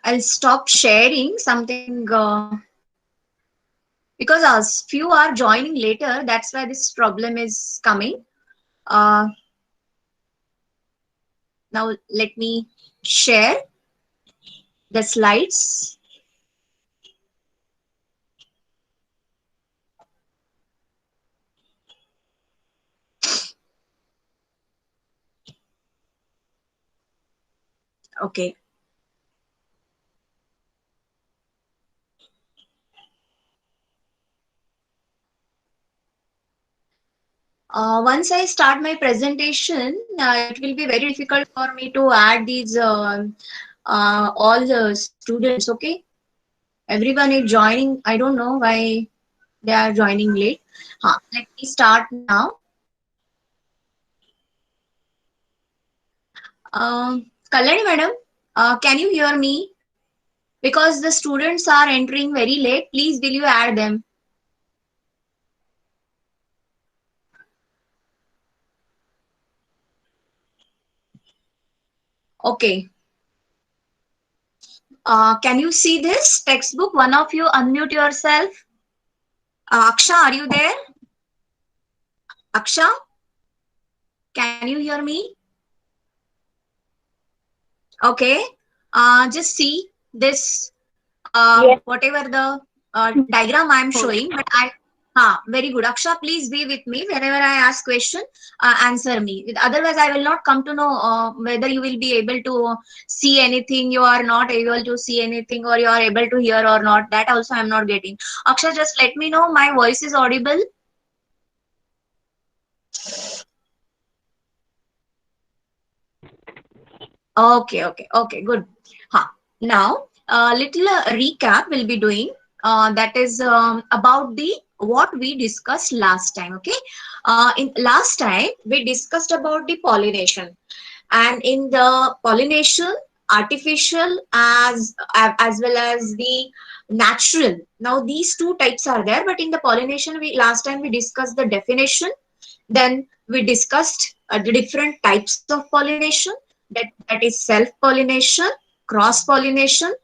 I'll stop sharing something because as few are joining later. That's why this problem is coming. Uh, Now let me share the slides. Okay. Once I start my presentation, it will be very difficult for me to add these all the students. Okay, everyone is joining. I don't know why they are joining late. Let me start now. Kalyani madam, can you hear me? Because the students are entering very late. Please, will you add them? Okay. Can you see this textbook? One of you unmute yourself. Aksha, are you there? Aksha, can you hear me? Okay. Just see this, Yes. whatever the diagram I am showing, but very good. Aksha, please be with me. Whenever I ask question, answer me. Otherwise, I will not come to know whether you will be able to see anything, you are not able to see anything, or you are able to hear or not. That also I am not getting. Aksha, just let me know my voice is audible. Okay, good. Now, a little recap we'll be doing. That is about the what we discussed last time. Okay, in last time we discussed about the pollination, and in the pollination, artificial as well as the natural. Now these two types are there, but in the pollination, we last time we discussed the definition. Then we discussed the different types of pollination, that is self-pollination, cross-pollination,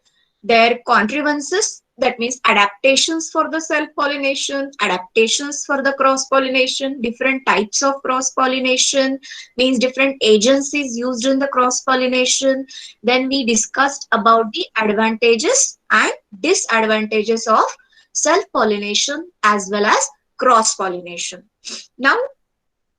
their contrivances, that means adaptations for the self-pollination, adaptations for the cross-pollination, different types of cross-pollination, means different agencies used in the cross-pollination. Then we discussed about the advantages and disadvantages of self-pollination as well as cross-pollination. Now,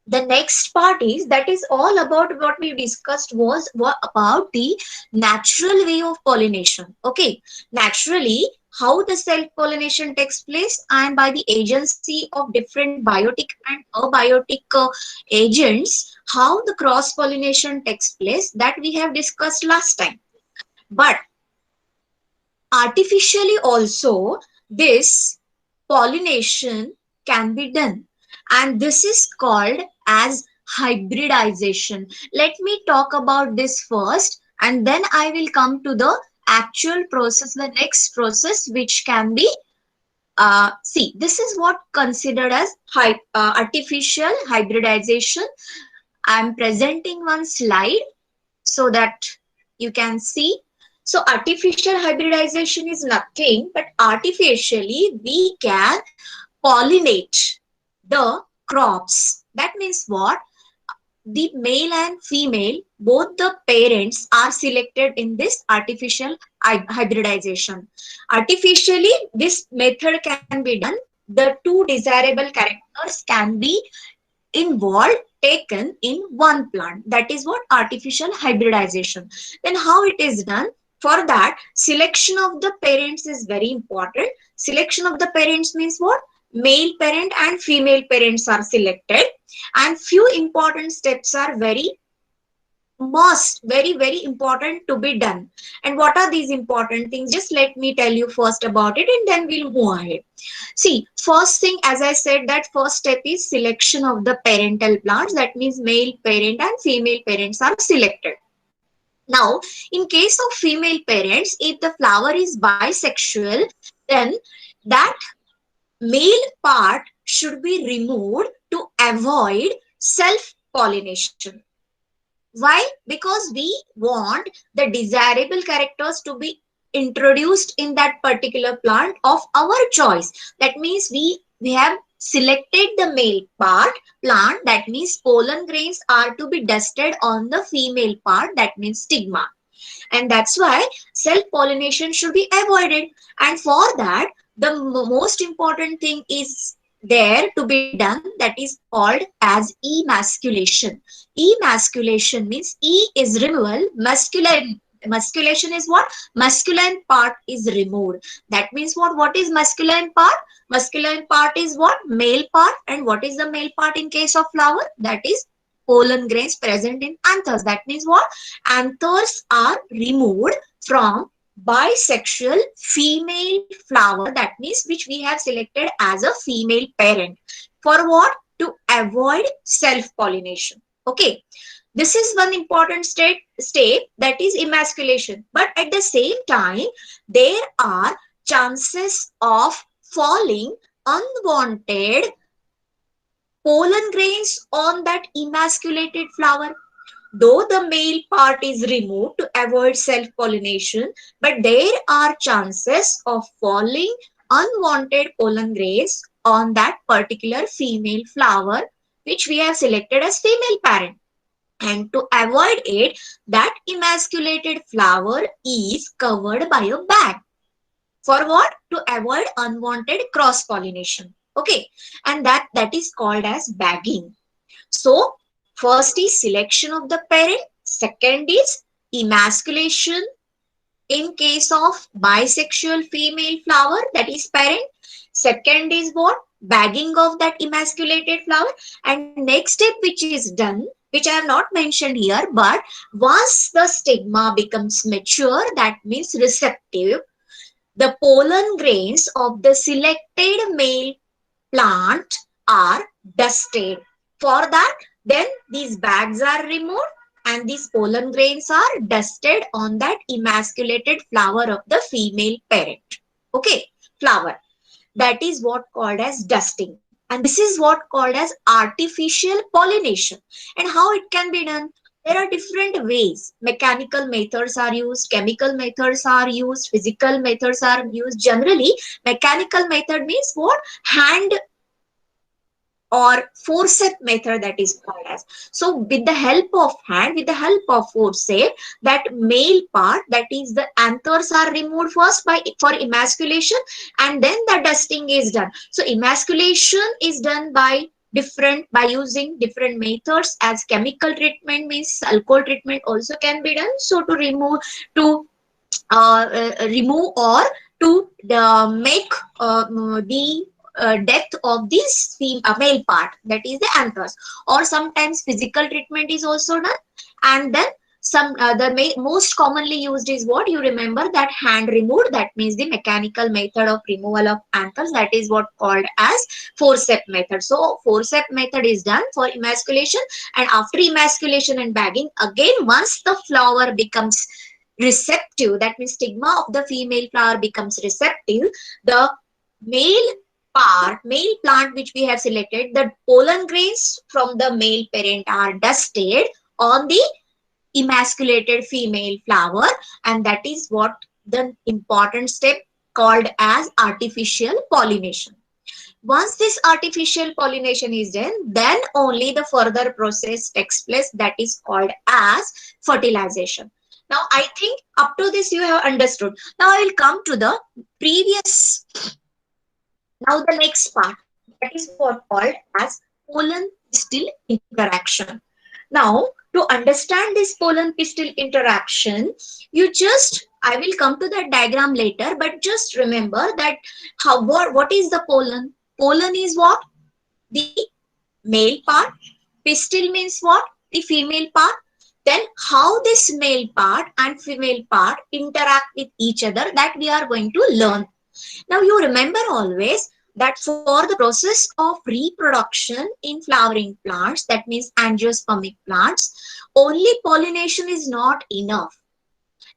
the next part is that is all about what we discussed was what about the natural way of pollination. Okay, naturally how the self pollination takes place and by the agency of different biotic and abiotic agents, how the cross pollination takes place, that we have discussed last time. But artificially also this pollination can be done, and this is called as hybridization. Let me talk about this first, and then I will come to the actual process, the next process which can be see, this is what considered as artificial hybridization. I am presenting one slide so that you can see. So artificial hybridization is nothing but artificially we can pollinate the crops. That means what? The male and female, both the parents are selected in this artificial hybridization. Artificially, this method can be done. The two desirable characters can be involved, taken in one plant. That is what artificial hybridization. Then how it is done? For that, selection of the parents is very important. Selection of the parents means what? Male parent and female parents are selected, and few important steps are very important to be done. And what are these important things? Just let me tell you first about it, and then we'll move ahead. See, first thing, as I said, that first step is selection of the parental plants. That means male parent and female parents are selected. Now, in case of female parents, if the flower is bisexual, then that male part should be removed to avoid self-pollination. Why? Because we want the desirable characters to be introduced in that particular plant of our choice. That means we have selected the male part plant. That means pollen grains are to be dusted on the female part. That means stigma. And that's why self-pollination should be avoided. And for that, the most important thing is there to be done, that is called as emasculation. Emasculation means E is removal, masculine. Masculation is what? Masculine part is removed. That means what is masculine part? Masculine part is what? Male part. And what is the male part in case of flower? That is pollen grains present in anthers. That means what? Anthers are removed from bisexual female flower. That means which we have selected as a female parent. For what? To avoid self-pollination. Okay. This is one important step that is emasculation. But at the same time, there are chances of falling unwanted pollen grains on that emasculated flower. Though the male part is removed to avoid self-pollination, but there are chances of falling unwanted pollen grains on that particular female flower which we have selected as female parent. And to avoid it, that emasculated flower is covered by a bag. For what? To avoid unwanted cross-pollination. Okay, and that is called as bagging. So first is selection of the parent, second is emasculation in case of bisexual female flower, that is parent. Second is what? Bagging of that emasculated flower. And next step which is done, which I have not mentioned here, but once the stigma becomes mature, that means receptive, the pollen grains of the selected male plant are dusted. For that, then these bags are removed and these pollen grains are dusted on that emasculated flower of the female parent. Okay, flower. That is what called as dusting. And this is what called as artificial pollination. And how it can be done? There are different ways. Mechanical methods are used, chemical methods are used, physical methods are used. Generally, mechanical method means what? Hand or forceps method, that is called as. So with the help of hand, with the help of forceps, that male part, that is the anthers are removed first for emasculation, and then the dusting is done. So emasculation is done by using different methods, as chemical treatment means alcohol treatment also can be done. So to remove or to make the depth of this male part, that is the anthers, or sometimes physical treatment is also done. And then the most commonly used is what you remember, that hand removed, that means the mechanical method of removal of anthers, that is what called as forceps method. So forceps method is done for emasculation, and after emasculation and bagging, again once the flower becomes receptive, that means stigma of the female flower becomes receptive, the male plant which we have selected, the pollen grains from the male parent are dusted on the emasculated female flower, and that is what the important step called as artificial pollination. Once this artificial pollination is done, then only the further process takes place, that is called as fertilization. Now I think up to this you have understood. Now I will come to the previous. Now the next part, that is what called as pollen pistil interaction. Now to understand this pollen pistil interaction, I will come to that diagram later, but just remember that what is the pollen? Pollen is what? The male part. Pistil means what? The female part. Then how this male part and female part interact with each other, that we are going to learn. Now you remember always that for the process of reproduction in flowering plants, that means angiospermic plants, only pollination is not enough.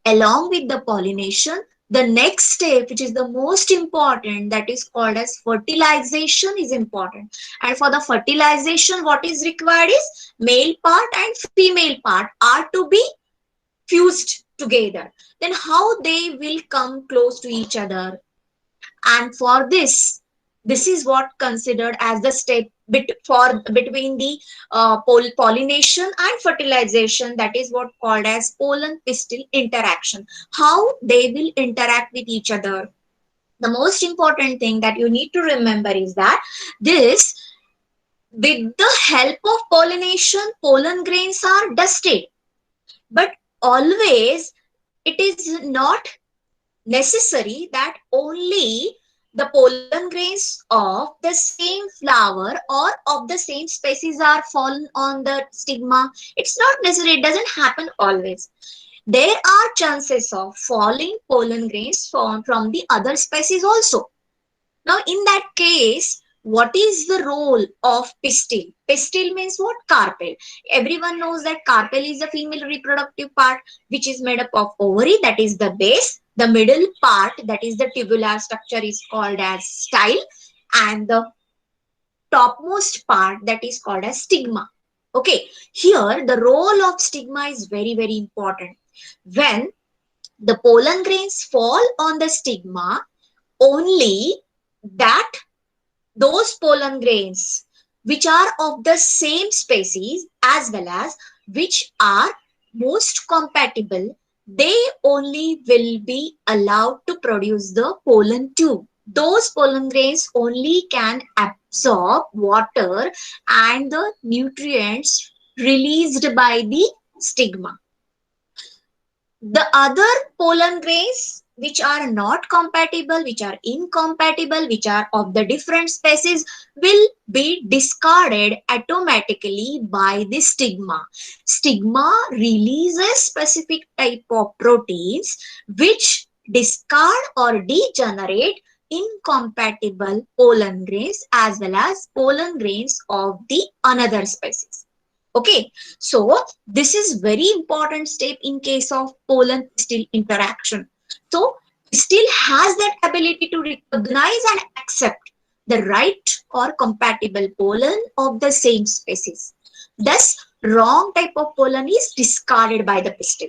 Along with the pollination, the next step, which is the most important, that is called as fertilization, is important. And for the fertilization, what is required is male part and female part are to be fused. together, then how they will come close to each other? And for this is what considered as the step between the pollination and fertilization. That is what called as pollen pistil interaction. How they will interact with each other. The most important thing that you need to remember is that this, with the help of pollination, pollen grains are dusted, but always it is not necessary that only the pollen grains of the same flower or of the same species are fallen on the stigma. It's not necessary. It doesn't happen always. There are chances of falling pollen grains from the other species also. Now, in that case, what is the role of pistil? Pistil means what? Carpel. Everyone knows that carpel is the female reproductive part, which is made up of ovary, that is the base. The middle part, that is the tubular structure, is called as style, and the topmost part, that is called as stigma. Okay, here the role of stigma is very, very important. When the pollen grains fall on the stigma, only that those pollen grains which are of the same species as well as which are most compatible, they only will be allowed to produce the pollen tube. Those pollen grains only can absorb water and the nutrients released by the stigma. The other pollen grains which are not compatible, which are incompatible, which are of the different species, will be discarded automatically by the stigma. Stigma releases specific type of proteins which discard or degenerate incompatible pollen grains as well as pollen grains of the another species. Okay, so this is very important step in case of pollen pistil interaction. So pistil has that ability to recognize and accept the right or compatible pollen of the same species. Thus, wrong type of pollen is discarded by the pistil.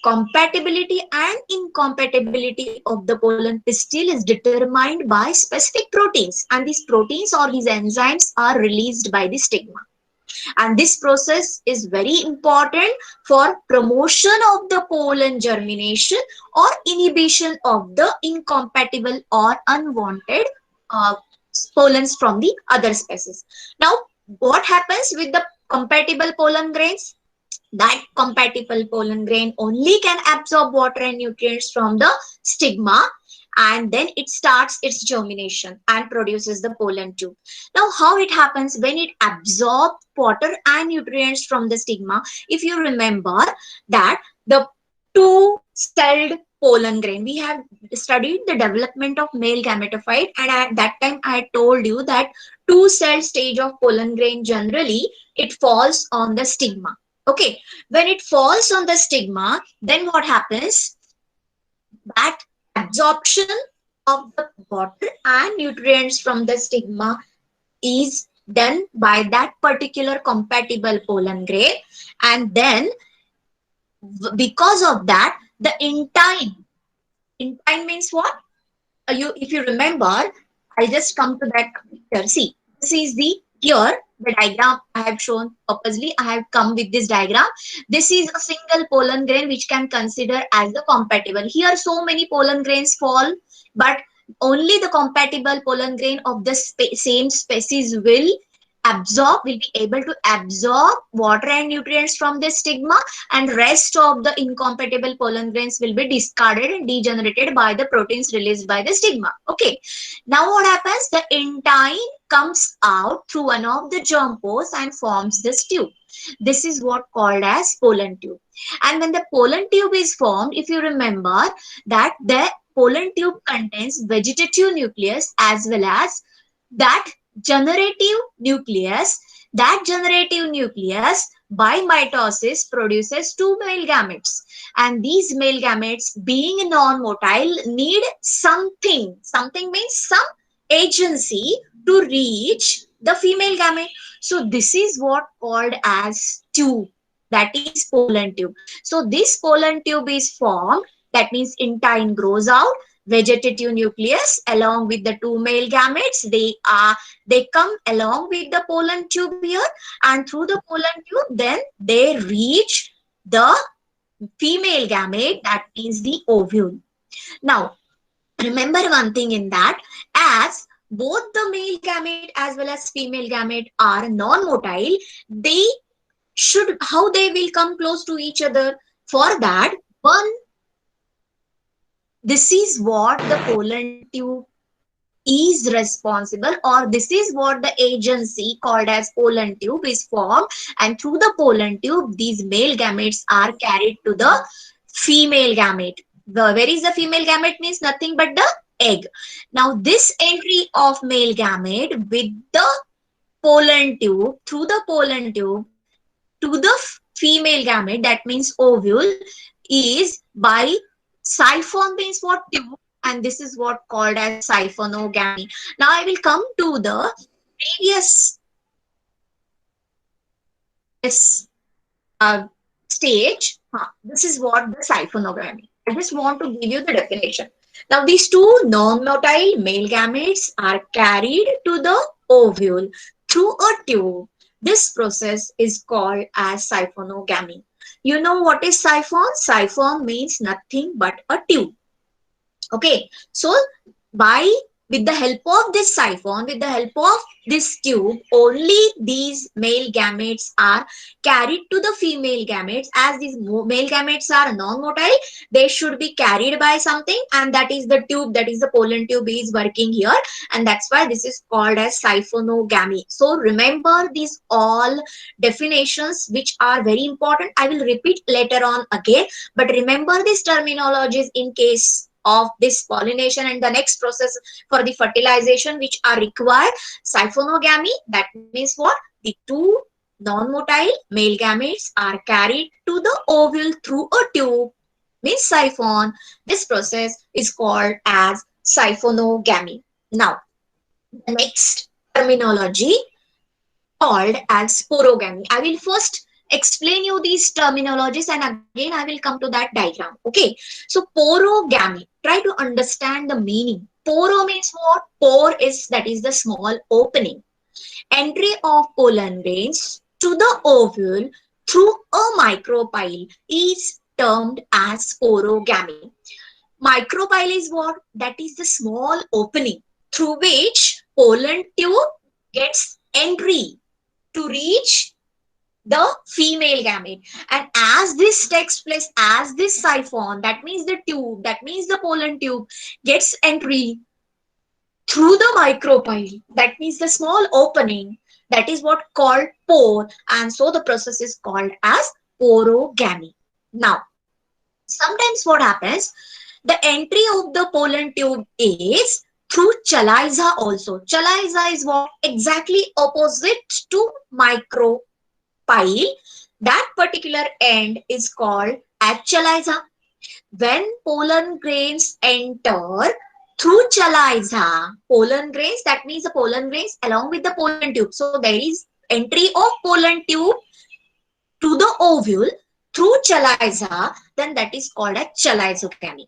Compatibility and incompatibility of the pollen pistil is determined by specific proteins, and these proteins or these enzymes are released by the stigma. And this process is very important for promotion of the pollen germination or inhibition of the incompatible or unwanted uh, pollens from the other species. Now, what happens with the compatible pollen grains? That compatible pollen grain only can absorb water and nutrients from the stigma, and then it starts its germination and produces the pollen tube. Now, how it happens when it absorbs water and nutrients from the stigma? If you remember that the two-celled pollen grain, we have studied the development of male gametophyte, and at that time I told you that two-celled stage of pollen grain, generally it falls on the stigma. Okay, when it falls on the stigma, then what happens? That absorption of the water and nutrients from the stigma is done by that particular compatible pollen grain, and then because of that, the intine means what? You, if you remember, I'll just come to that picture. See, this is here the diagram I have shown purposely. I have come with this diagram. This is a single pollen grain which can consider as the compatible. Here so many pollen grains fall, but only the compatible pollen grain of the same species will be able to absorb water and nutrients from the stigma, and rest of the incompatible pollen grains will be discarded and degenerated by the proteins released by the stigma. Okay, now what happens? The intine comes out through one of the germ pores and forms this tube. This is what called as pollen tube. And when the pollen tube is formed, if you remember that the pollen tube contains vegetative nucleus as well as that generative nucleus. That generative nucleus by mitosis produces two male gametes, and these male gametes, being non-motile, need something means some agency to reach the female gamete. So this is what called as tube. that is pollen tube. So this pollen tube is formed, that means intine grows out, vegetative nucleus along with the two male gametes, they come along with the pollen tube here, and through the pollen tube then they reach the female gamete, that means the ovule. Now remember one thing in that, as both the male gamete as well as female gamete are non-motile, they should, how they will come close to each other? For that, one, this is what the pollen tube is responsible, or this is what the agency called as pollen tube is formed, and through the pollen tube these male gametes are carried to the female gamete. Where is the female gamete means nothing but the egg. Now this entry of male gamete with the pollen tube, through the pollen tube to the female gamete, that means ovule, is by siphon, means what, tube, and this is what called as siphonogamy. Now I will come to the previous this, stage. This is what the siphonogamy. I just want to give you the definition. Now these two non-motile male gametes are carried to the ovule through a tube. This process is called as siphonogamy. You know what is siphon? Siphon means nothing but a tube. Okay, so by with the help of this siphon, with the help of this tube, only these male gametes are carried to the female gametes. As these male gametes are non-motile, they should be carried by something, and that is the tube, that is the pollen tube is working here, and that's why this is called as siphonogamy. So remember these all definitions which are very important. I will repeat later on again, but remember these terminologies in case of this pollination and the next process for the fertilization which are required. Siphonogamy, that means what? The two non-motile male gametes are carried to the ovule through a tube, means siphon. This process is called as siphonogamy. Now, the next terminology called as sporogamy. I will first explain you these terminologies and again I will come to that diagram. Okay, so porogamy, try to understand the meaning. Poro means what? Pore is, that is the small opening. Entry of pollen grains to the ovule through a micropyle is termed as sporogamy. Micropyle is what? That is the small opening through which pollen tube gets entry to reach the female gamete, and as this takes place, as this siphon, that means the tube, that means the pollen tube gets entry through the micropyle, that means the small opening, that is what called pore, and so the process is called as porogamy. Now sometimes what happens, the entry of the pollen tube is through chaliza also. Chaliza is what? Exactly opposite to micropyle. That particular end is called as chaliza. When pollen grains enter through chaliza, pollen grains, that means the pollen grains along with the pollen tube. So there is entry of pollen tube to the ovule through chaliza, then that is called as chalizogamy.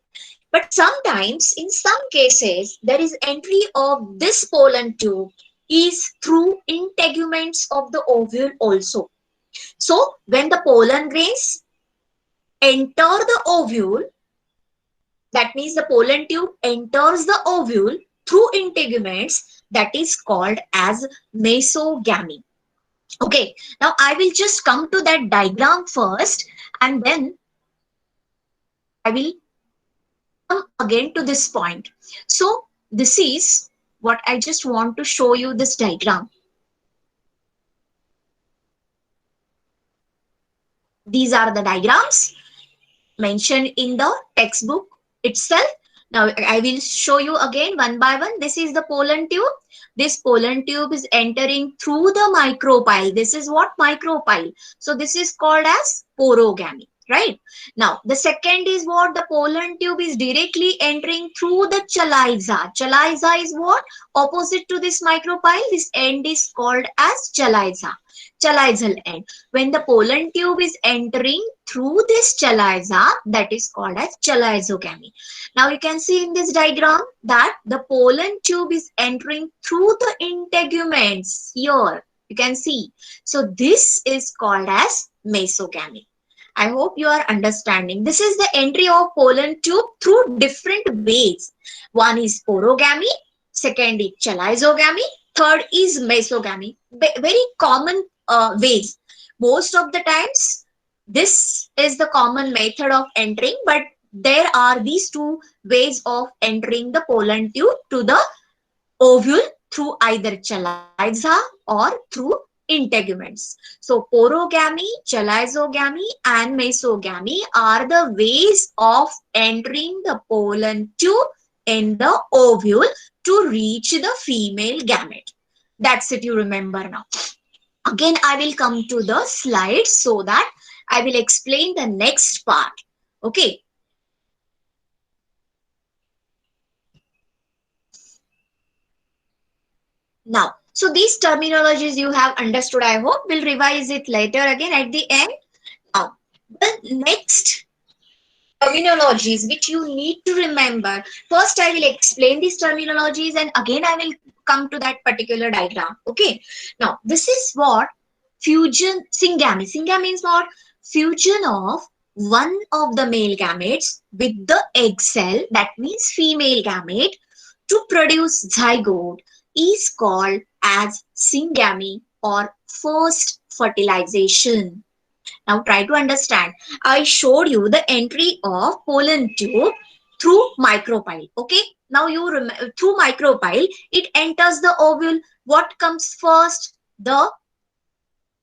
But sometimes, in some cases, there is entry of this pollen tube is through integuments of the ovule also. So when the pollen grains enter the ovule, that means the pollen tube enters the ovule through integuments, that is called as mesogamy. Okay, now I will just come to that diagram first and then I will come again to this point. So this is what I just want to show you, this diagram. These are the diagrams mentioned in the textbook itself. Now I will show you again one by one. This is the pollen tube. This pollen tube is entering through the micropyle. This is what? Micropyle. So this is called as porogamy, right? Now the second is what? The pollen tube is directly entering through the chaliza. Chaliza is what? Opposite to this micropyle. This end is called as chaliza. chalizal end. When the pollen tube is entering through this chaliza, that is called as chalizogamy. Now you can see in this diagram that the pollen tube is entering through the integuments here. You can see. So this is called as mesogamy. I hope you are understanding. This is the entry of pollen tube through different ways. One is porogamy, second is chalizogamy, third is mesogamy. Very common ways. Most of the times, this is the common method of entering, but there are these two ways of entering the pollen tube to the ovule through either chaliza or through integuments. So porogamy, chalizogamy and mesogamy are the ways of entering the pollen tube in the ovule to reach the female gamete. That's it, you remember now. Again, I will come to the slides so that I will explain the next part. Okay. Now, so these terminologies you have understood, I hope. We'll revise it later again at the end. Now, the next terminologies which you need to remember. First, I will explain these terminologies and again I will come to that particular diagram. Okay. Now, this is what fusion, syngamy. Syngamy means what? Fusion of one of the male gametes with the egg cell, that means female gamete, to produce zygote is called as syngamy or first fertilization. Now try to understand. I showed you the entry of pollen tube through micropyle. Okay. Now you remember through micropyle, it enters the ovule. What comes first? The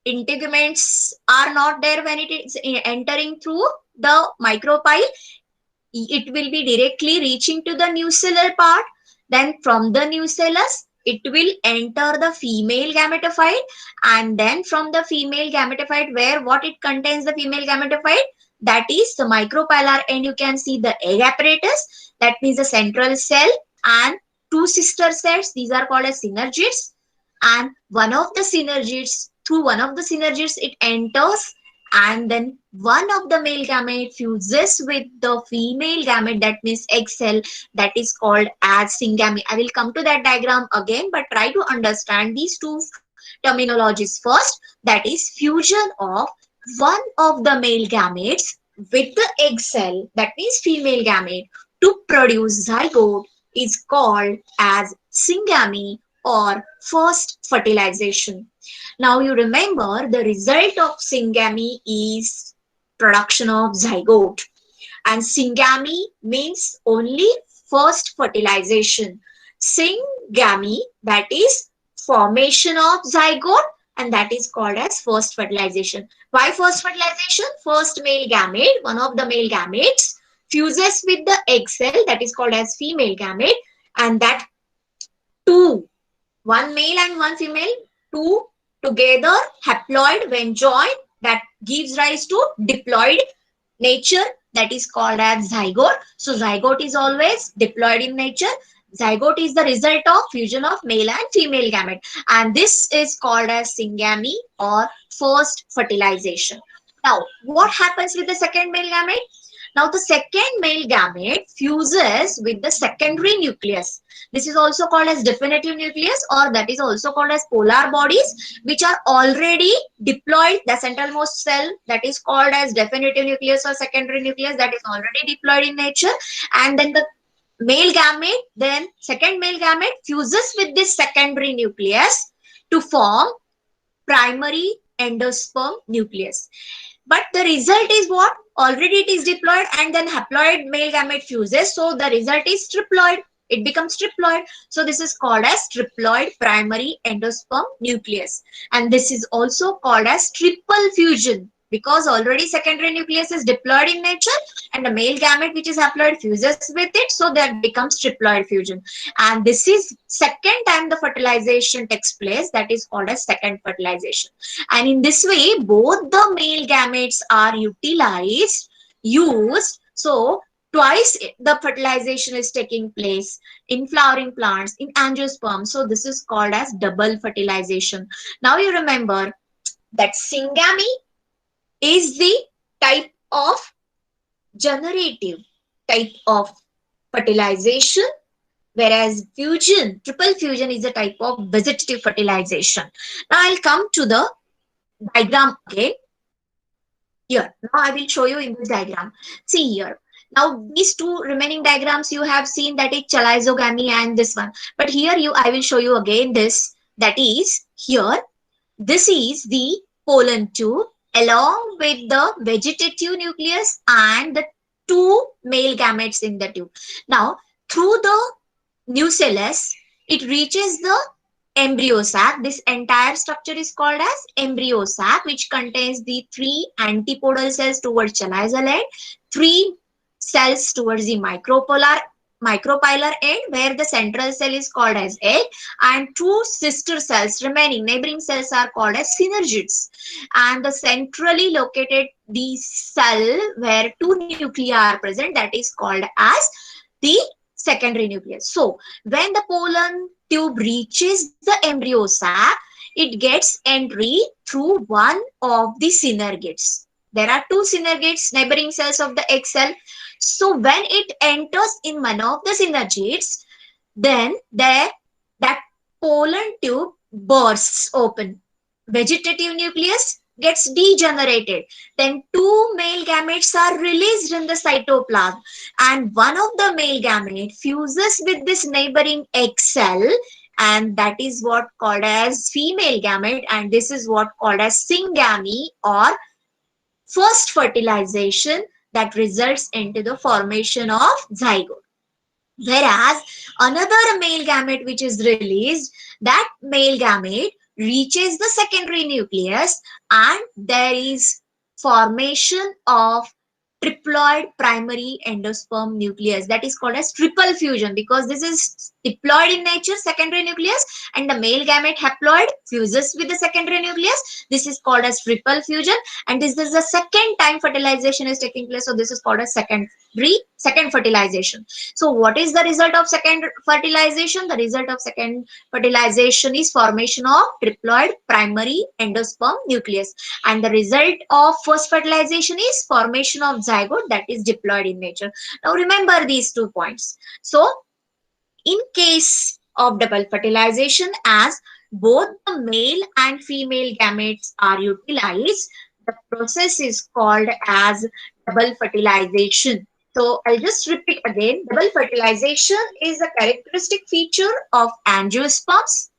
integuments are not there when it is entering through the micropyle. It will be directly reaching to the nucellar part. Then from the nucellus, it will enter the female gametophyte, and then from the female gametophyte, where what it contains the female gametophyte, that is the micropylar end. You can see the egg apparatus, that means the central cell and two sister cells. These are called as synergids, and one of the synergids, through one of the synergids it enters, and then one of the male gamete fuses with the female gamete, that means egg cell, that is called as syngamy. I will come to that diagram again, but try to understand these two terminologies first. That is fusion of one of the male gametes with the egg cell, that means female gamete, to produce zygote is called as syngamy or first fertilization. Now you remember the result of syngamy is production of zygote, and syngamy means only first fertilization. Syngamy, that is formation of zygote, and that is called as first fertilization. Why first fertilization? First male gamete, one of the male gametes fuses with the egg cell, that is called as female gamete, and that two, one male and one female, two together haploid when joined, that gives rise to diploid nature, that is called as zygote. So zygote is always diploid in nature. Zygote is the result of fusion of male and female gamete, and this is called as syngamy or first fertilization. Now what happens with the second male gamete? Now the second male gamete fuses with the secondary nucleus. This is also called as definitive nucleus, or that is also called as polar bodies, which are already diploid. The centralmost cell, that is called as definitive nucleus or secondary nucleus, that is already diploid in nature. And then the male gamete, then second male gamete fuses with this secondary nucleus to form primary endosperm nucleus. But the result is what? Already it is diploid, and then haploid male gamete fuses. So the result is triploid. It becomes triploid. So this is called as triploid primary endosperm nucleus. And this is also called as triple fusion, because already secondary nucleus is diploid in nature, and the male gamete which is haploid fuses with it. So that becomes triploid fusion. And this is second time the fertilization takes place. That is called as second fertilization. And in this way, both the male gametes are used. So twice the fertilization is taking place in flowering plants, in angiosperm. So this is called as double fertilization. Now you remember That syngamy is the type of generative type of fertilization, whereas fusion, triple fusion is a type of vegetative fertilization. Now I'll come to the diagram again. Here, now I will show you in this diagram. See here. Now these two remaining diagrams you have seen, that is chalysogamy and this one. But here I will show you again this, that is here. This is the pollen tube along with the vegetative nucleus and the two male gametes in the tube. Now through the nucellus, it reaches the embryo sac. This entire structure is called as embryo sac, which contains the three antipodal cells towards chalizoid end, three cells towards the micropylar end, where the central cell is called as egg, and two sister cells, remaining neighboring cells, are called as synergids. And the centrally located the cell where two nuclei are present, that is called as the secondary nucleus. So when the pollen tube reaches the embryo sac, it gets entry through one of the synergids. There are two synergids, neighboring cells of the egg cell. So when it enters in one of the synergids, then that pollen tube bursts open. Vegetative nucleus gets degenerated. Then two male gametes are released in the cytoplasm, and one of the male gamete fuses with this neighboring egg cell, and that is what called as female gamete, and this is what called as syngamy or first fertilization, that results into the formation of zygote. Whereas another male gamete which is released, that male gamete reaches the secondary nucleus, and there is formation of triploid primary endosperm nucleus, that is called as triple fusion, because this is diploid in nature, secondary nucleus, and the male gamete haploid fuses with the secondary nucleus. This is called as triple fusion, and this is the second time fertilization is taking place, so this is called as second fertilization. So what is the result of second fertilization? The result of second fertilization is formation of triploid primary endosperm nucleus, and the result of first fertilization is formation of zygote, that is diploid in nature. Now remember these 2 points. So in case of double fertilization, as both the male and female gametes are utilized, the process is called as double fertilization. So I'll just repeat again. Double fertilization is a characteristic feature of angiosperms.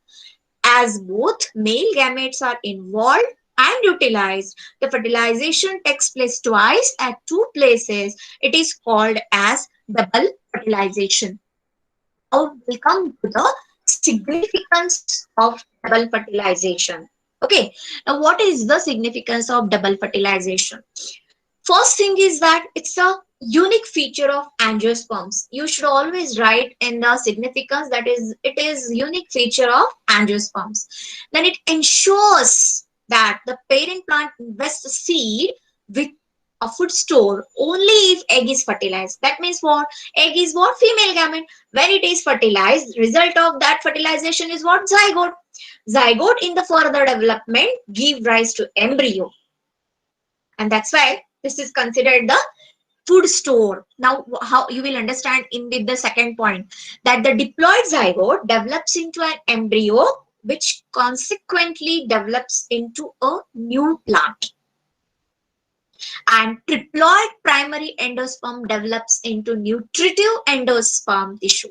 As both male gametes are involved and utilized, the fertilization takes place twice at two places. It is called as double fertilization. Now we come to the significance of double fertilization. Okay, now what is the significance of double fertilization? First thing is that it's a unique feature of angiosperms. You should always write in the significance, that is, it is unique feature of angiosperms. Then it ensures that the parent plant invests seed with a food store only if egg is fertilized. That means what? Egg is what? Female gamete. When it is fertilized, result of that fertilization is what? Zygote. Zygote in the further development give rise to embryo. And that's why this is considered the food store. Now, how you will understand in with the second point, that the diploid zygote develops into an embryo, which consequently develops into a new plant. And triploid primary endosperm develops into nutritive endosperm tissue.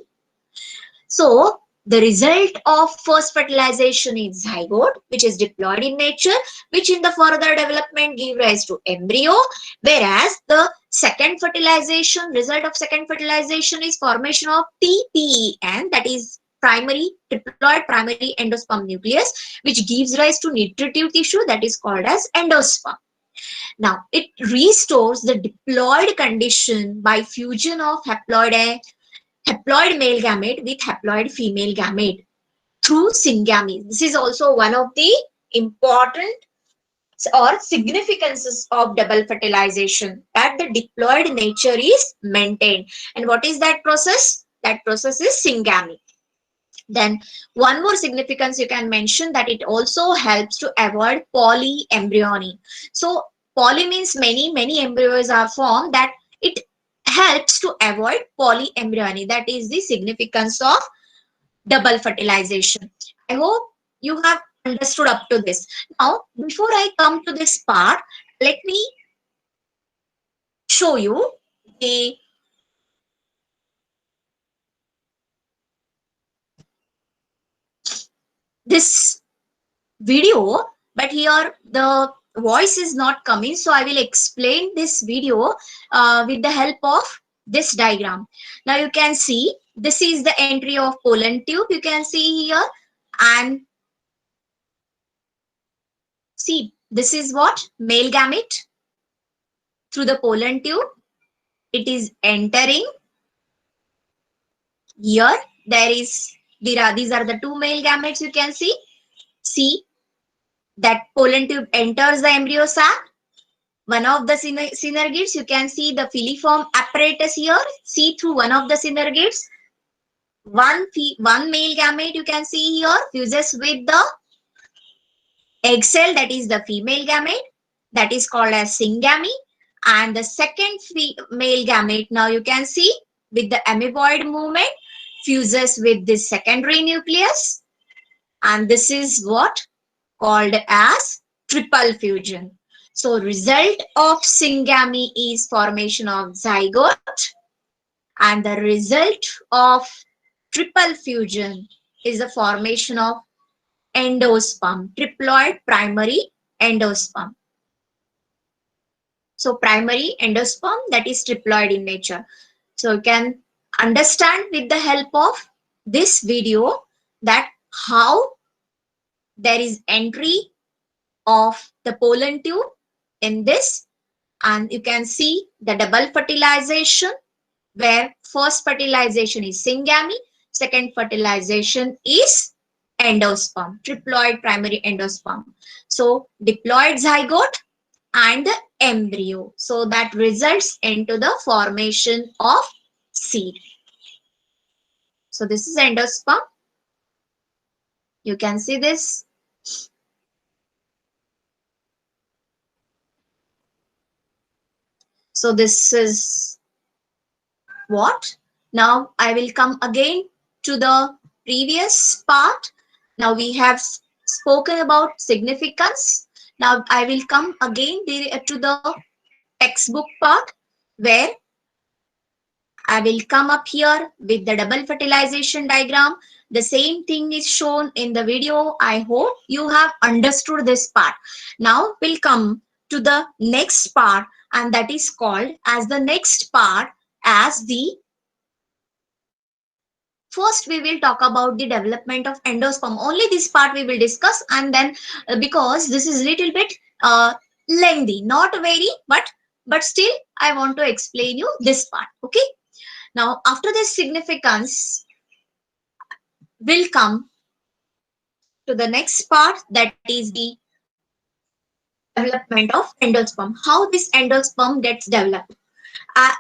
So the result of first fertilization is zygote, which is diploid in nature, which in the further development give rise to embryo, whereas the second fertilization, result of second fertilization is formation of TPEN, that is triploid primary endosperm nucleus, which gives rise to nutritive tissue, that is called as endosperm. Now, it restores the diploid condition by fusion of haploid male gamete with haploid female gamete through syngamy. This is also one of the important or significances of double fertilization, that the diploid nature is maintained. And what is that process? That process is syngamy. Then one more significance you can mention, that it also helps to avoid polyembryony. So poly means many embryos are formed, that it helps to avoid polyembryony. That is the significance of double fertilization. I hope you have understood up to this. Now, before I come to this part, let me show you the this video, but here the voice is not coming, so I will explain this video with the help of this diagram. Now you can see this is the entry of pollen tube, you can see here, and see this is what male gamete through the pollen tube. It is entering here. These are the two male gametes, you can see that pollen tube enters the embryo sac. One of the synergids, you can see the filiform apparatus here. See through one of the synergids, one male gamete you can see here fuses with the egg cell, that is the female gamete, that is called as syngamy. And the second male gamete, now you can see with the amoeboid movement, fuses with this secondary nucleus, and this is what called as triple fusion. So result of syngamy is formation of zygote, and the result of triple fusion is the formation of endosperm, triploid primary endosperm. So primary endosperm, that is triploid in nature. So you can understand with the help of this video that how there is entry of the pollen tube in this, and you can see the double fertilization, where first fertilization is syngamy, second fertilization is endosperm, triploid primary endosperm. So diploid zygote and the embryo. So that results into the formation of seed. So this is endosperm. You can see this. So this is what? Now I will come again to the previous part. Now we have spoken about significance. Now I will come again to the textbook part, where I will come up here with the double fertilization diagram. The same thing is shown in the video. I hope you have understood this part. Now we'll come to the next part, and that is called as the next part as the first we will talk about the development of endosperm. Only this part we will discuss, and then because this is little bit lengthy, not very, but still I want to explain you this part. Okay. Now after this significance, we'll come to the next part, that is the development of endosperm. How this endosperm gets developed.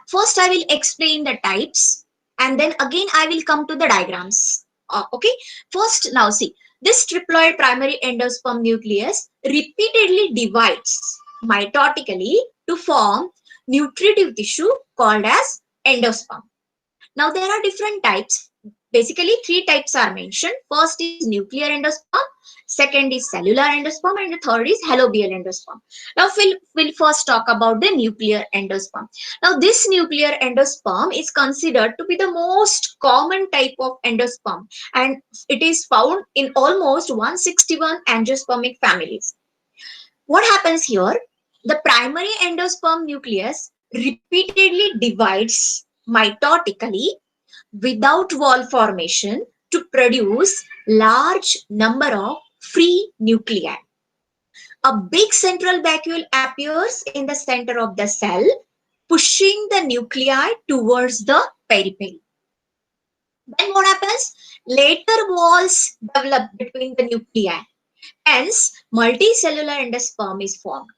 First I will explain the types, and then again I will come to the diagrams. Okay. First, now see, this triploid primary endosperm nucleus repeatedly divides mitotically to form nutritive tissue called as endosperm. Now there are different types. Basically, three types are mentioned. First is nuclear endosperm, second is cellular endosperm, and the third is halobial endosperm. Now we'll first talk about the nuclear endosperm. Now this nuclear endosperm is considered to be the most common type of endosperm, and it is found in almost 161 angiospermic families. What happens here? The primary endosperm nucleus repeatedly divides mitotically without wall formation to produce large number of free nuclei. A big central vacuole appears in the center of the cell, pushing the nuclei towards the periphery. Then what happens? Later walls develop between the nuclei. Hence, multicellular endosperm is formed.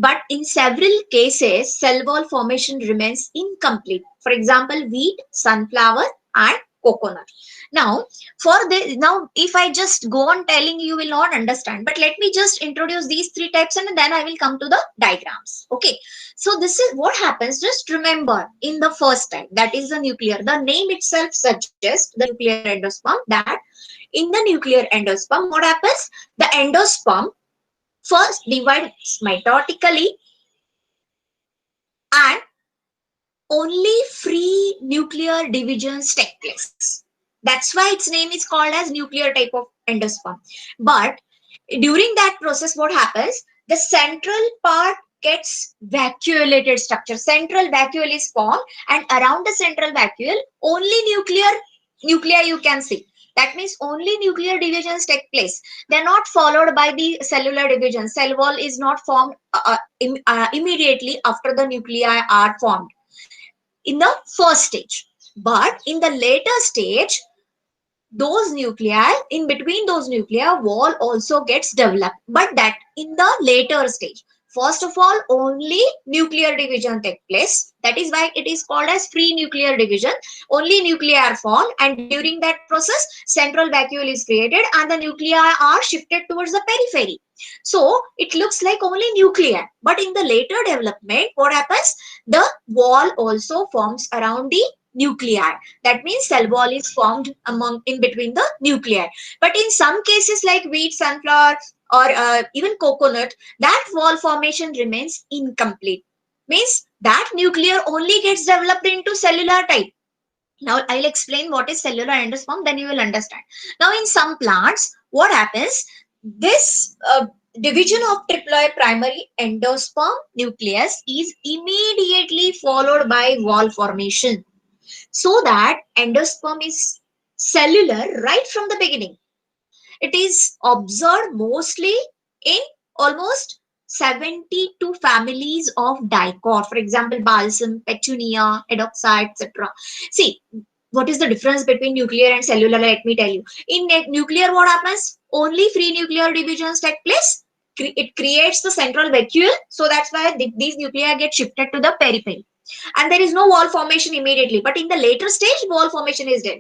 But in several cases, cell wall formation remains incomplete. For example, wheat, sunflower, and coconut. Now, for this, now if I just go on telling, you will not understand. But let me just introduce these three types and then I will come to the diagrams. Okay. So this is what happens. Just remember in the first type, that is the nuclear. The name itself suggests the nuclear endosperm, that in the nuclear endosperm, what happens? The endosperm first divides mitotically and only free nuclear divisions take place. That's why its name is called as nuclear type of endosperm. But during that process, what happens? The central part gets vacuolated structure. Central vacuole is formed, and around the central vacuole, only nuclei you can see. That means only nuclear divisions take place. They're not followed by the cellular division. Cell wall is not formed immediately after the nuclei are formed in the first stage. But in the later stage, those nuclei, in between those nuclei, wall also gets developed, but that in the later stage. First of all, only nuclear division take place. That is why it is called as free nuclear division. Only nuclei are formed, and during that process, central vacuole is created and the nuclei are shifted towards the periphery. So it looks like only nuclei, but in the later development, what happens? The wall also forms around the nuclei. That means cell wall is formed among in between the nuclei. But in some cases like wheat, sunflower, or even coconut, that wall formation remains incomplete. Means that nuclear only gets developed into cellular type. Now I'll explain what is cellular endosperm, then you will understand. Now in some plants, what happens? This division of triploid primary endosperm nucleus is immediately followed by wall formation, so that endosperm is cellular right from the beginning. It is observed mostly in almost 72 families of dicot. For example, balsam, petunia, edoxy, etc. See, what is the difference between nuclear and cellular? Let me tell you. In nuclear, what happens? Only free nuclear divisions take place. It creates the central vacuole. So that's why these nuclei get shifted to the periphery. And there is no wall formation immediately. But in the later stage, wall formation is there.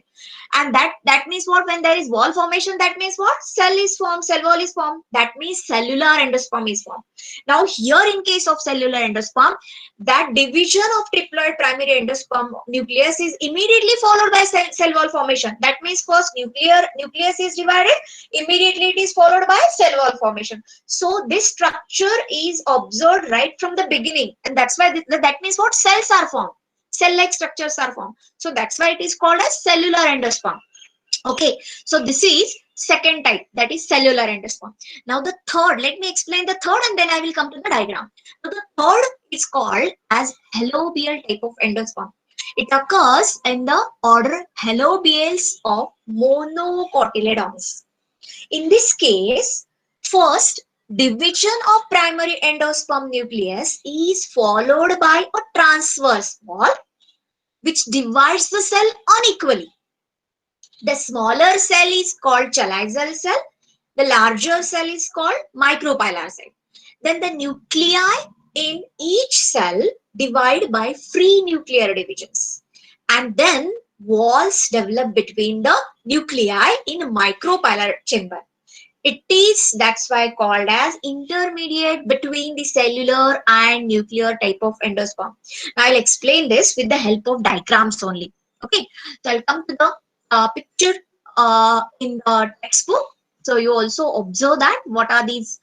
And that means what? When there is wall formation, that means what? Cell is formed, cell wall is formed. That means cellular endosperm is formed. Now here in case of cellular endosperm, that division of triploid primary endosperm nucleus is immediately followed by cell wall formation. That means first nucleus is divided, immediately it is followed by cell wall formation. So this structure is observed right from the beginning, and that's why that means what? Cells are formed, cell-like structures are formed. So that's why it is called as cellular endosperm. Okay, so this is second type, that is cellular endosperm. Now the third, let me explain the third and then I will come to the diagram. Now the third is called as halobial type of endosperm. It occurs in the order halobiales of monocotyledons. In this case, first division of primary endosperm nucleus is followed by a transverse wall which divides the cell unequally. The smaller cell is called chalazial cell. The larger cell is called micropylar cell. Then the nuclei in each cell divide by free nuclear divisions. And then walls develop between the nuclei in micropylar chamber. It is, that's why called as intermediate between the cellular and nuclear type of endosperm. Now I'll explain this with the help of diagrams only. Okay, so I'll come to the picture in the textbook. So you also observe that what are these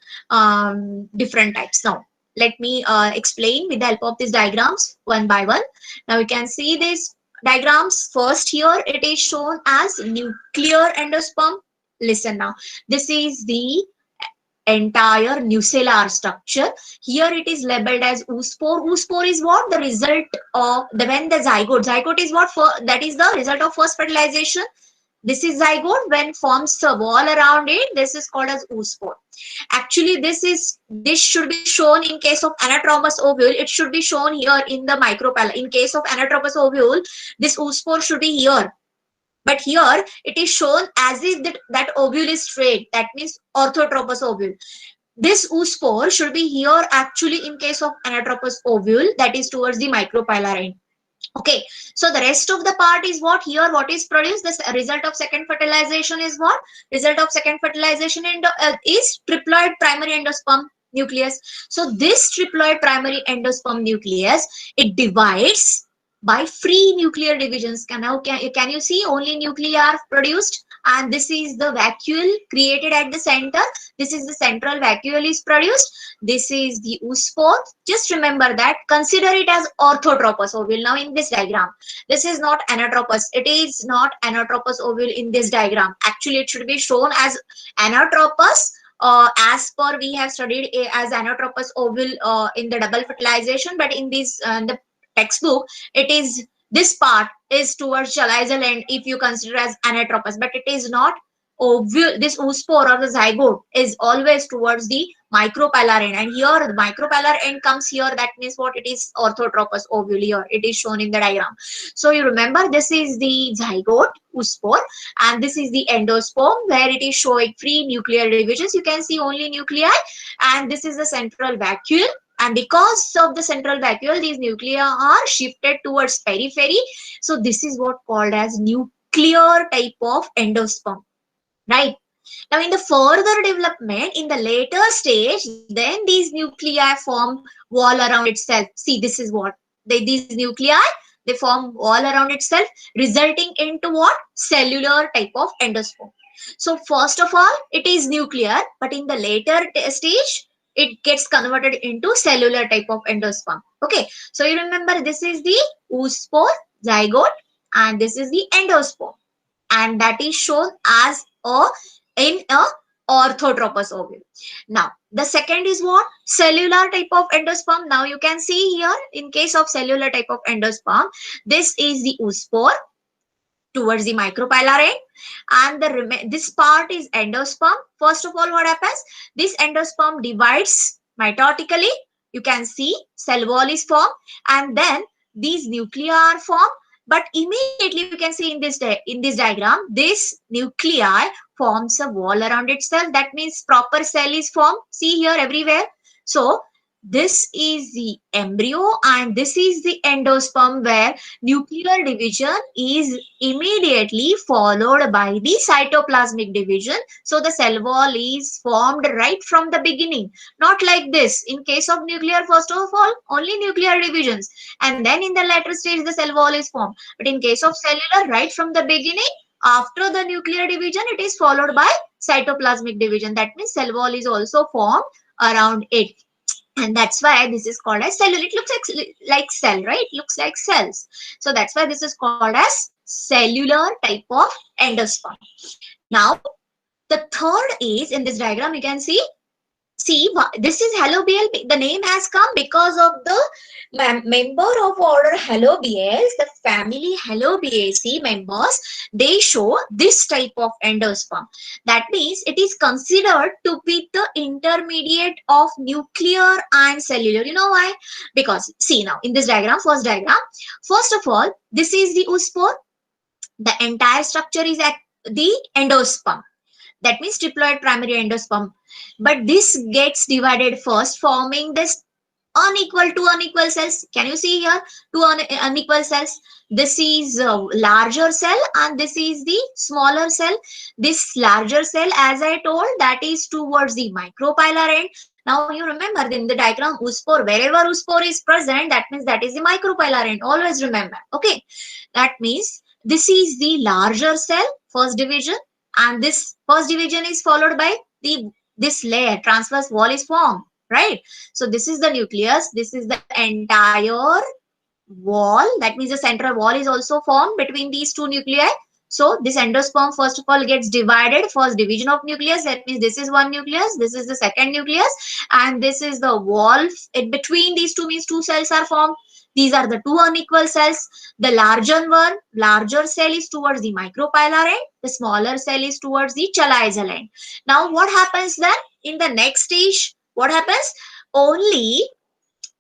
different types. Now let me explain with the help of these diagrams one by one. Now you can see these diagrams. First here it is shown as nuclear endosperm. Listen now, this is the entire nucellar structure. Here it is labeled as oospore. Oospore is what? The result of when the zygote is what? That is the result of first fertilization. This is zygote. When forms a wall around it, this is called as oospore. Actually, this should be shown in case of anatropous ovule. It should be shown here in the micropylar. In case of anatropous ovule, this oospore should be here. But here it is shown as if that ovule is straight. That means orthotropous ovule. This oospore should be here actually in case of anatropous ovule, that is towards the micropylar end. Okay, so the rest of the part is what here, what is produced, the result of second fertilization is what? Result of second fertilization is triploid primary endosperm nucleus. So this triploid primary endosperm nucleus, it divides by free nuclear divisions. Can you see only nuclei are produced, and this is the vacuole created at the center. This is the central vacuole is produced. This is the oospore. Just remember that, consider it as orthotropous ovule. Now in this diagram, this is not anatropous. It is not anatropous ovule in this diagram. Actually, it should be shown as anatropous. As per we have studied as anatropous ovule in the double fertilization, but in this the textbook, it is this part is towards chaliceal end if you consider as anatropous, but it is not. Ovule, this oospore or the zygote is always towards the micropylar end, and here the micropylar end comes here. That means what? It is orthotropous ovule. Here it is shown in the diagram. So you remember, this is the zygote oospore, and this is the endosperm where it is showing free nuclear divisions. You can see only nuclei, and this is the central vacuole. And because of the central vacuole, these nuclei are shifted towards periphery. So this is what called as nuclear type of endosperm, right? Now, in the further development, in the later stage, then these nuclei form wall around itself. See, this is what these nuclei, they form wall around itself, resulting into what? Cellular type of endosperm. So, first of all, it is nuclear, but in the later stage, it gets converted into cellular type of endosperm. Okay, so you remember, this is the oospore, zygote, and this is the endosperm, and that is shown as a in a orthotropous ovule. Now the second is what? Cellular type of endosperm. Now you can see here, in case of cellular type of endosperm, this is the oospore towards the micropylar end, and this part is endosperm. First of all, what happens? This endosperm divides mitotically. You can see cell wall is formed, and then these nuclei are formed. But immediately you can see in this diagram, this nuclei forms a wall around itself. That means proper cell is formed. See here everywhere. So this is the embryo, and this is the endosperm where nuclear division is immediately followed by the cytoplasmic division. So the cell wall is formed right from the beginning, not like this. In case of nuclear, first of all, only nuclear divisions, and then in the later stage the cell wall is formed. But in case of cellular, right from the beginning, after the nuclear division, it is followed by cytoplasmic division. That means cell wall is also formed around it, and that's why this is called as cellular. It looks like cell, right? It looks like cells. So that's why this is called as cellular type of endosperm. Now the third is, in this diagram you can see this is halobial. The name has come because of the member of order halobiales, the family halobiaceae members. They show this type of endosperm. That means it is considered to be the intermediate of nuclear and cellular. You know why? Because see, now in this diagram, first of all, this is the oospore. The entire structure is at the endosperm. That means triploid primary endosperm. But this gets divided first, forming this unequal cells. Can you see here? Two unequal cells. This is a larger cell, and this is the smaller cell. This larger cell, as I told, that is towards the micropylar end. Now you remember, in the diagram, oospore, wherever oospore is present, that means that is the micropylar end. Always remember. Okay, that means this is the larger cell, first division, and this first division is followed by this layer, transverse wall is formed, right? So this is the nucleus, this is the entire wall. That means the central wall is also formed between these two nuclei. So this endosperm first of all gets divided, first division of nucleus. That means this is one nucleus, this is the second nucleus, and this is the wall. In between these two means two cells are formed. These are the two unequal cells. The larger cell is towards the micropylar end. The smaller cell is towards the chaliceal end. Now what happens then? In the next stage, what happens? Only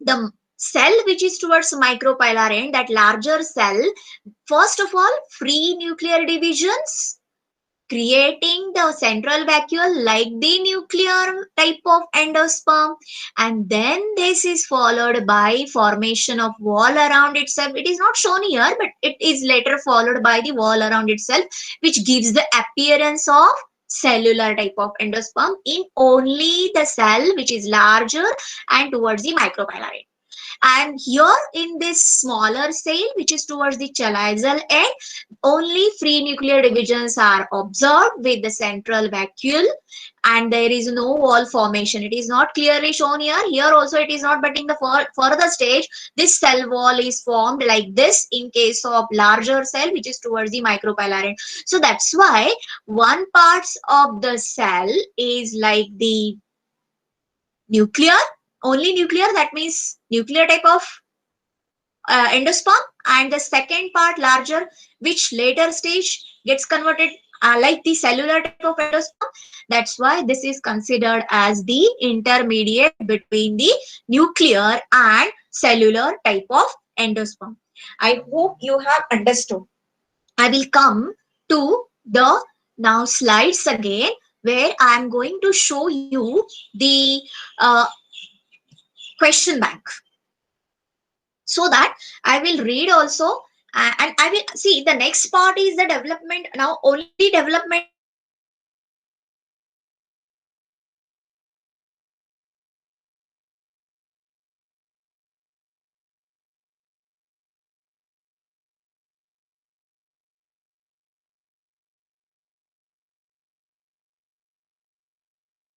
the cell which is towards micropylar end, that larger cell, first of all, free nuclear divisions creating the central vacuole like the nuclear type of endosperm, and then this is followed by formation of wall around itself. It is not shown here, but it is later followed by the wall around itself, which gives the appearance of cellular type of endosperm in only the cell which is larger and towards the micropylarine. And here in this smaller cell, which is towards the chaliceal end, only free nuclear divisions are observed with the central vacuole, and there is no wall formation. It is not clearly shown here. Here also it is not, but in the further stage, this cell wall is formed like this in case of larger cell, which is towards the micropylarine. So that's why one parts of the cell is like the nuclear, only nuclear, that means nuclear type of endosperm, and the second part larger, which later stage gets converted like the cellular type of endosperm. That's why this is considered as the intermediate between the nuclear and cellular type of endosperm. I hope you have understood. I will come to the now slides again, where I am going to show you the uh, question bank, so that I will read also, and I will see the next part is the development. Now only development of the cellular endosperm is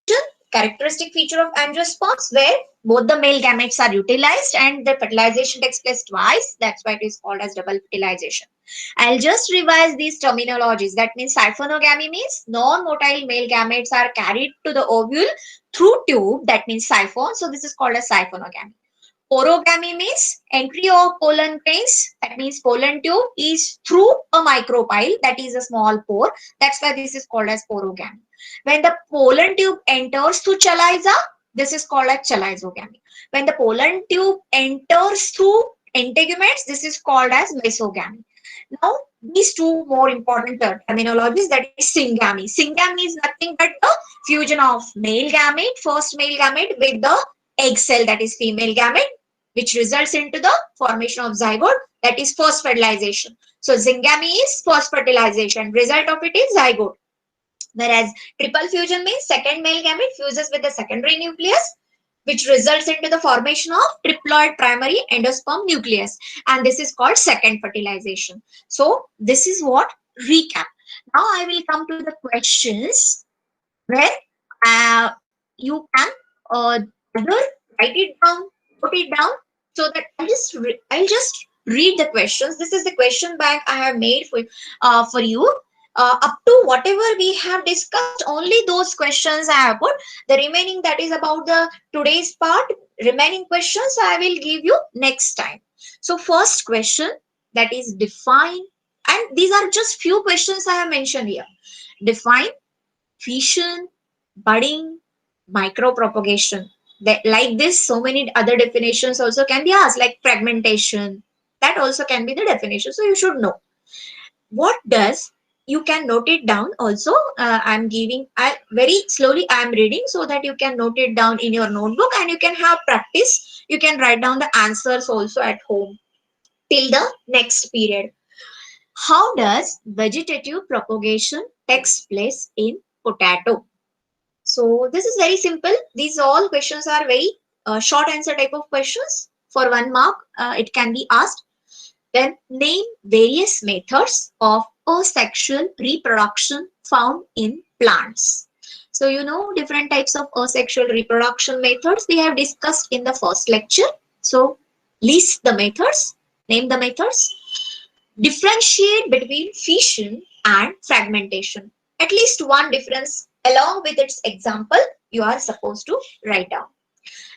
discussed. Now characteristic feature of angiosperms, where both the male gametes are utilized and the fertilization takes place twice. That's why it is called as double fertilization. I'll just revise these terminologies. That means siphonogamy means non-motile male gametes are carried to the ovule through tube. That means siphon. So this is called as siphonogamy. Porogamy means entry of pollen grains. That means pollen tube is through a micropyle, that is a small pore. That's why this is called as porogamy. When the pollen tube enters through chaliza, this is called as chalizogamy. When the pollen tube enters through integuments, this is called as mesogamy. Now, these two more important terminologies, that is syngamy. Syngamy is nothing but the fusion of male gamete, first male gamete, with the egg cell, that is female gamete, which results into the formation of zygote, that is first fertilization. So syngamy is first fertilization. Result of it is zygote. Whereas triple fusion means second male gamete fuses with the secondary nucleus, which results into the formation of triploid primary endosperm nucleus. And this is called second fertilization. So this is what recap. Now I will come to the questions, where you can either write it down, put it down, so that I'll just read the questions. This is the question bank I have made for you. Up to whatever we have discussed, only those questions I have put. The remaining, that is about the today's part, remaining questions I will give you next time. So first question, that is define, and these are just few questions I have mentioned here. Define fission, budding, micropropagation. Like this, so many other definitions also can be asked, like fragmentation. That also can be the definition. So you should know. What does, you can note it down also. I'm giving, I very slowly I'm reading, so that you can note it down in your notebook and you can have practice. You can write down the answers also at home till the next period. How does vegetative propagation takes place in potato? So this is very simple. These all questions are very short answer type of questions. For 1 mark, it can be asked. Then name various methods of asexual reproduction found in plants. So you know different types of asexual reproduction methods we have discussed in the first lecture. So list the methods, name the methods. Differentiate between fission and fragmentation. At least one difference along with its example you are supposed to write down.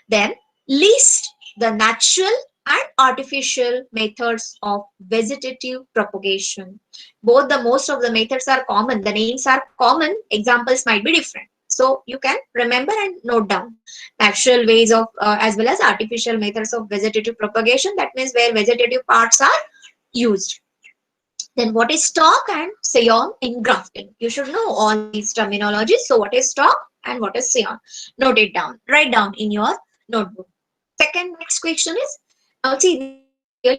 Then list the natural and artificial methods of vegetative propagation. Both the most of the methods are common. The names are common. Examples might be different. So you can remember and note down natural ways of as well as artificial methods of vegetative propagation. That means where vegetative parts are used. Then what is stalk and scion in grafting? You should know all these terminologies. So what is stalk and what is scion? Note it down. Write down in your notebook. Second, next question is, now see, these are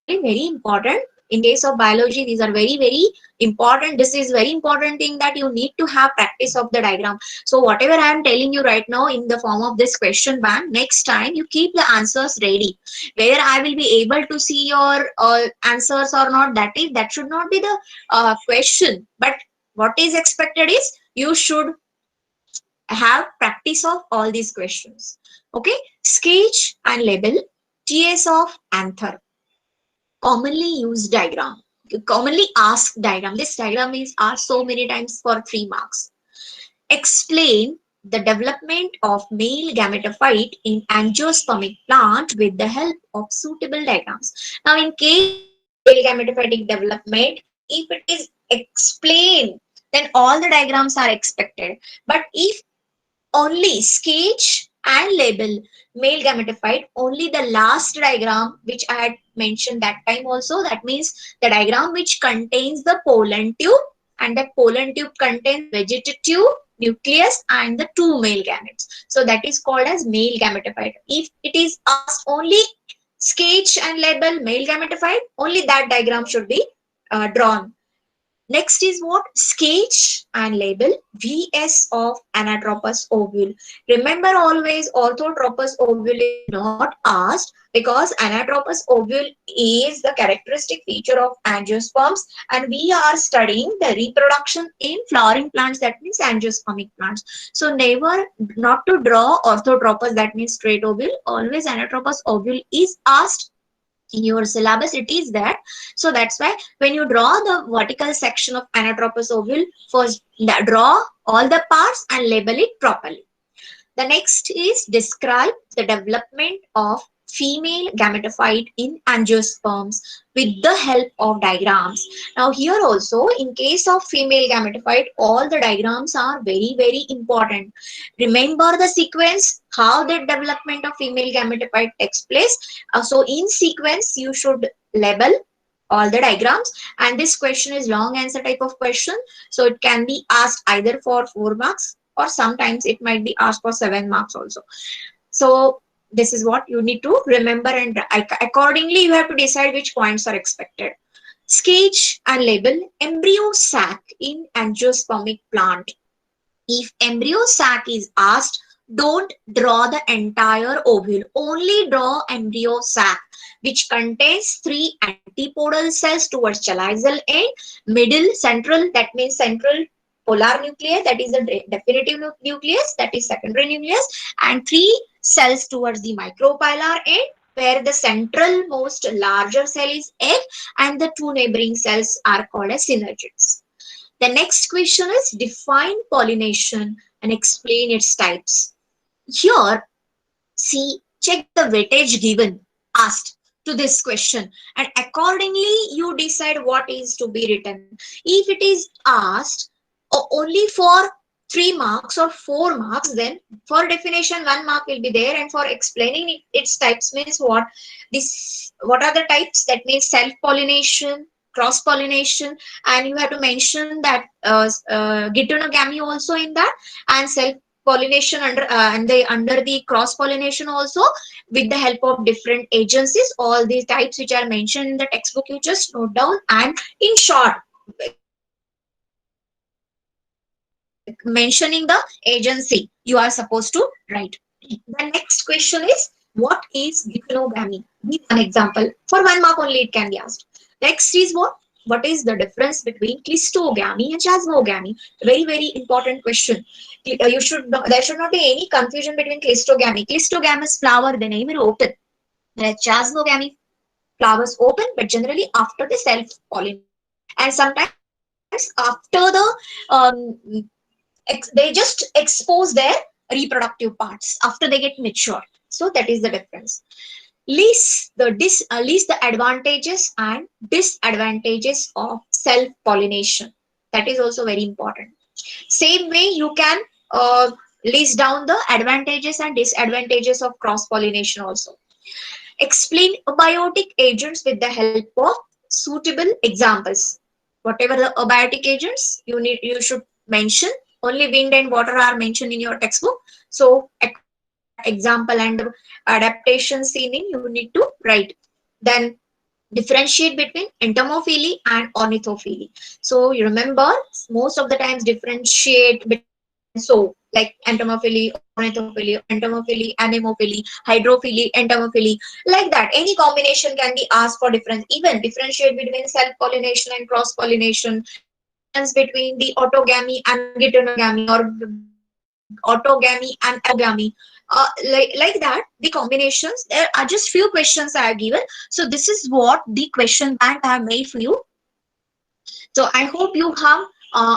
really very important. In case of biology, these are very, very important. This is very important thing that you need to have practice of the diagram. So whatever I am telling you right now in the form of this question bank, next time you keep the answers ready. Whether I will be able to see your answers or not, that should not be the question. But what is expected is you should have practice of all these questions. Okay, sketch and label. TS of anther, commonly used diagram, commonly asked diagram. This diagram is asked so many times for 3 marks. Explain the development of male gametophyte in angiospermic plant with the help of suitable diagrams. Now, in case of male gametophytic development, if it is explained, then all the diagrams are expected. But if only sketch and label male gametophyte, only the last diagram which I had mentioned that time also, that means the diagram which contains the pollen tube, and that pollen tube contains vegetative nucleus and the two male gametes. So that is called as male gametophyte. If it is asked only sketch and label male gametophyte, only that diagram should be drawn. Next is what? Sketch and label VS of Anatropous ovule. Remember always Orthotropous ovule is not asked because Anatropous ovule is the characteristic feature of angiosperms, and we are studying the reproduction in flowering plants, that means angiospermic plants. So never not to draw Orthotropous, that means straight ovule. Always Anatropous ovule is asked in your syllabus, it is that. So that's why when you draw the vertical section of anatropous ovule, first draw all the parts and label it properly. The next is describe the development of female gametophyte in angiosperms with the help of diagrams. Now here also, in case of female gametophyte, all the diagrams are very, very important. Remember the sequence, how the development of female gametophyte takes place. So in sequence, you should label all the diagrams, and this question is long answer type of question, so it can be asked either for 4 marks or sometimes it might be asked for 7 marks also. So this is what you need to remember, and accordingly you have to decide which points are expected. Sketch and label embryo sac in angiospermic plant. If embryo sac is asked, don't draw the entire ovule, only draw embryo sac, which contains 3 antipodal cells towards chaliceal end, middle, central, that means central polar nucleus, that is the definitive nucleus, that is secondary nucleus, and 3 cells towards the micropylar end, where the central most larger cell is egg and the 2 neighboring cells are called as synergids. The next question is define pollination and explain its types. Here, see, check the weightage given, asked to this question, and accordingly you decide what is to be written. If it is asked only for 3 marks or 4 marks, then for definition 1 mark will be there, and for explaining its types means what? What are the types? That means self-pollination, cross-pollination, and you have to mention that geitonogamy also in that, and self-pollination under the cross-pollination also with the help of different agencies. All these types which are mentioned in the textbook, you just note down, and in short, mentioning the agency you are supposed to write. The next question is, what is geitonogamy? Give an example. For 1 mark only it can be asked. Next is what? What is the difference between cleistogamy and chasmogamy? Very, very important question. You should know, there should not be any confusion between cleistogamy. Cleistogamous flower, the name is open. Whereas chasmogamy flowers open, but generally after the self-pollination. And sometimes after the they just expose their reproductive parts after they get mature. So that is the difference. List the advantages and disadvantages of self-pollination. That is also very important. Same way you can list down the advantages and disadvantages of cross-pollination also. Explain abiotic agents with the help of suitable examples. Whatever the abiotic agents you should mention. Only wind and water are mentioned in your textbook. So according to that example and adaptation seen in, you need to write. Then differentiate between entomophily and ornithophilia. So you remember, most of the times differentiate between so like entomophily, ornithophilia, entomophily, anemophily, hydrophily, entomophily, like that. Any combination can be asked for difference. Even differentiate between self-pollination and cross-pollination, difference between the autogamy and geitonogamy, or autogamy and apogamy, like that. The combinations, there are just few questions I have given. So this is what the question bank I have made for you. So I hope you have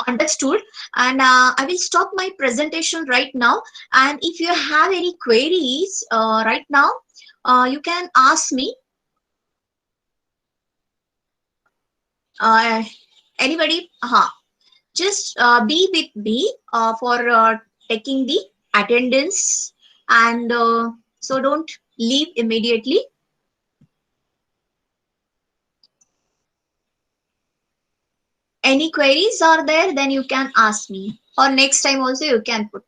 understood, and I will stop my presentation right now. And if you have any queries right now, you can ask me. uh, Anybody, just be with me for taking the attendance, and so don't leave immediately. Any queries are there, then you can ask me, or next time also you can put.